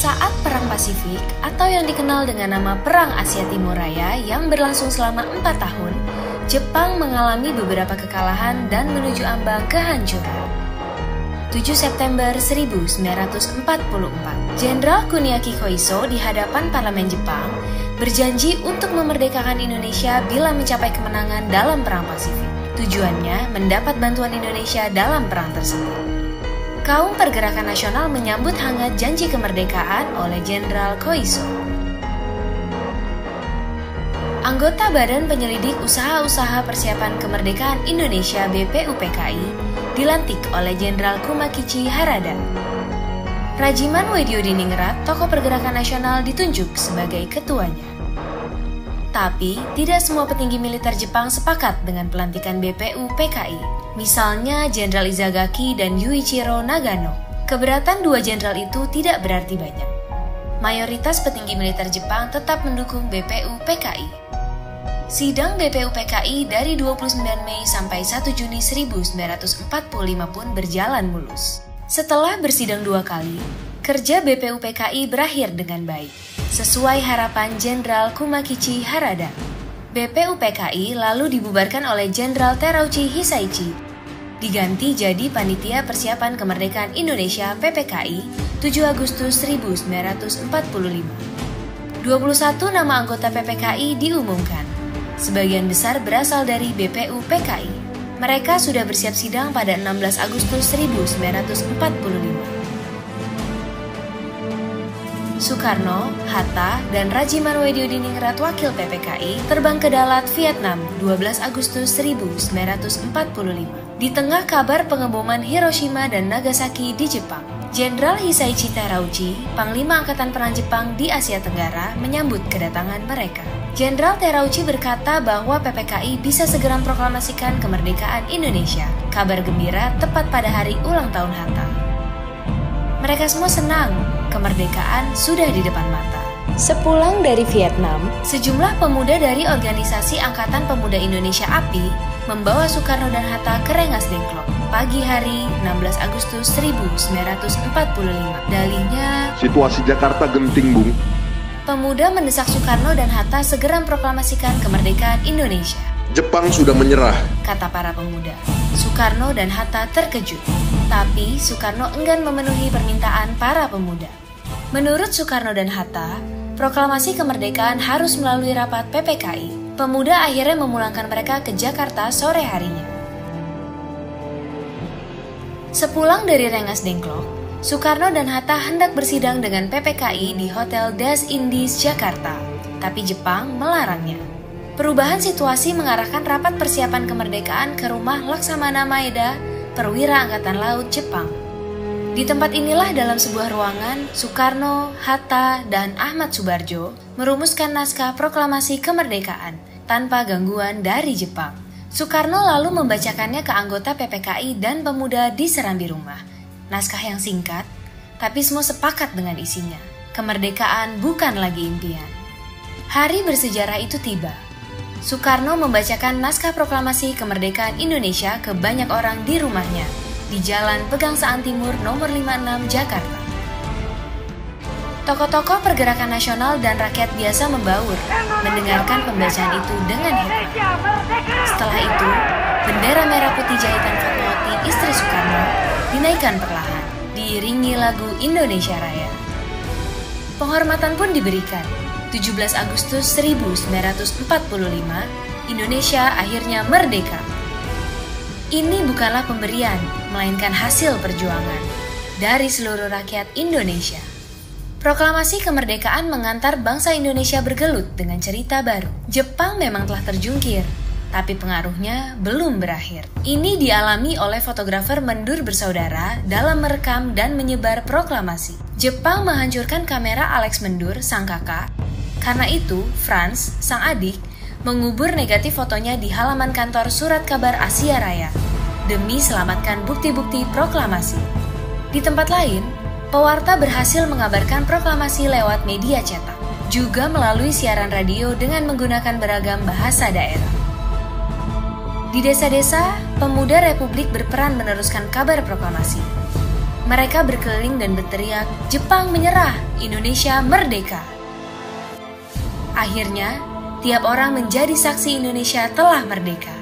Saat Perang Pasifik atau yang dikenal dengan nama Perang Asia Timur Raya yang berlangsung selama 4 tahun, Jepang mengalami beberapa kekalahan dan menuju ambang kehancuran. 7 September 1944, Jenderal Kuniaki Koiso di hadapan parlemen Jepang berjanji untuk memerdekakan Indonesia bila mencapai kemenangan dalam Perang Pasifik. Tujuannya mendapat bantuan Indonesia dalam perang tersebut. Kaum Pergerakan Nasional menyambut hangat janji kemerdekaan oleh Jenderal Koiso. Anggota Badan Penyelidik Usaha-Usaha Persiapan Kemerdekaan Indonesia (BPUPKI) dilantik oleh Jenderal Kumakichi Harada. Rajiman Weddiodiningrat, tokoh Pergerakan Nasional, ditunjuk sebagai ketuanya. Tapi, tidak semua petinggi militer Jepang sepakat dengan pelantikan BPUPKI. Misalnya Jenderal Izagaki dan Yuichiro Nagano. Keberatan dua jenderal itu tidak berarti banyak. Mayoritas petinggi militer Jepang tetap mendukung BPUPKI. Sidang BPUPKI dari 29 Mei sampai 1 Juni 1945 pun berjalan mulus. Setelah bersidang 2 kali, kerja BPUPKI berakhir dengan baik, sesuai harapan Jenderal Kumakichi Harada. BPUPKI lalu dibubarkan oleh Jenderal Terauchi Hisaichi, diganti jadi Panitia Persiapan Kemerdekaan Indonesia (PPKI) 7 Agustus 1945. 21 nama anggota PPKI diumumkan. Sebagian besar berasal dari BPUPKI. Mereka sudah bersiap sidang pada 16 Agustus 1945. Soekarno, Hatta, dan Rajiman Weddiodiningrat wakil PPKI terbang ke Dalat, Vietnam 12 Agustus 1945. Di tengah kabar pengeboman Hiroshima dan Nagasaki di Jepang, Jenderal Hisaichi Terauchi, Panglima Angkatan Perang Jepang di Asia Tenggara, menyambut kedatangan mereka. Jenderal Terauchi berkata bahwa PPKI bisa segera memproklamasikan kemerdekaan Indonesia. Kabar gembira tepat pada hari ulang tahun Hatta. Mereka semua senang, kemerdekaan sudah di depan mata. Sepulang dari Vietnam, sejumlah pemuda dari Organisasi Angkatan Pemuda Indonesia API membawa Soekarno dan Hatta ke Rengas Dengklok pagi hari 16 Agustus 1945. Dalihnya, situasi Jakarta genting, Bung. Pemuda mendesak Soekarno dan Hatta segera memproklamasikan kemerdekaan Indonesia. Jepang sudah menyerah, kata para pemuda. Soekarno dan Hatta terkejut, tapi Soekarno enggan memenuhi permintaan para pemuda. Menurut Soekarno dan Hatta, proklamasi kemerdekaan harus melalui rapat PPKI. Pemuda akhirnya memulangkan mereka ke Jakarta sore harinya. Sepulang dari Rengas Dengklok, Soekarno dan Hatta hendak bersidang dengan PPKI di Hotel Das Indies, Jakarta. Tapi Jepang melarangnya. Perubahan situasi mengarahkan rapat persiapan kemerdekaan ke rumah Laksamana Maeda, perwira Angkatan Laut Jepang. Di tempat inilah dalam sebuah ruangan, Soekarno, Hatta, dan Ahmad Subarjo merumuskan naskah proklamasi kemerdekaan tanpa gangguan dari Jepang. Soekarno lalu membacakannya ke anggota PPKI dan pemuda di serambi rumah. Naskah yang singkat, tapi semua sepakat dengan isinya. Kemerdekaan bukan lagi impian. Hari bersejarah itu tiba. Soekarno membacakan naskah proklamasi kemerdekaan Indonesia ke banyak orang di rumahnya, di Jalan Pegangsaan Timur nomor 56 Jakarta. Tokoh-tokoh Pergerakan Nasional dan rakyat biasa membaur, mendengarkan pembacaan itu dengan heran. Setelah itu, bendera merah putih jahitan Fatmawati, istri Soekarno, dinaikkan perlahan, diiringi lagu Indonesia Raya. Penghormatan pun diberikan. 17 Agustus 1945, Indonesia akhirnya merdeka. Ini bukanlah pemberian, melainkan hasil perjuangan dari seluruh rakyat Indonesia. Proklamasi kemerdekaan mengantar bangsa Indonesia bergelut dengan cerita baru. Jepang memang telah terjungkir, tapi pengaruhnya belum berakhir. Ini dialami oleh fotografer Mendur bersaudara dalam merekam dan menyebar proklamasi. Jepang menghancurkan kamera Alex Mendur, sang kakak. Karena itu, Franz, sang adik, mengubur negatif fotonya di halaman kantor Surat Kabar Asia Raya demi selamatkan bukti-bukti proklamasi. Di tempat lain, pewarta berhasil mengabarkan proklamasi lewat media cetak, juga melalui siaran radio dengan menggunakan beragam bahasa daerah. Di desa-desa, pemuda Republik berperan meneruskan kabar proklamasi. Mereka berkeliling dan berteriak, "Jepang menyerah, Indonesia merdeka!" Akhirnya, tiap orang menjadi saksi Indonesia telah merdeka.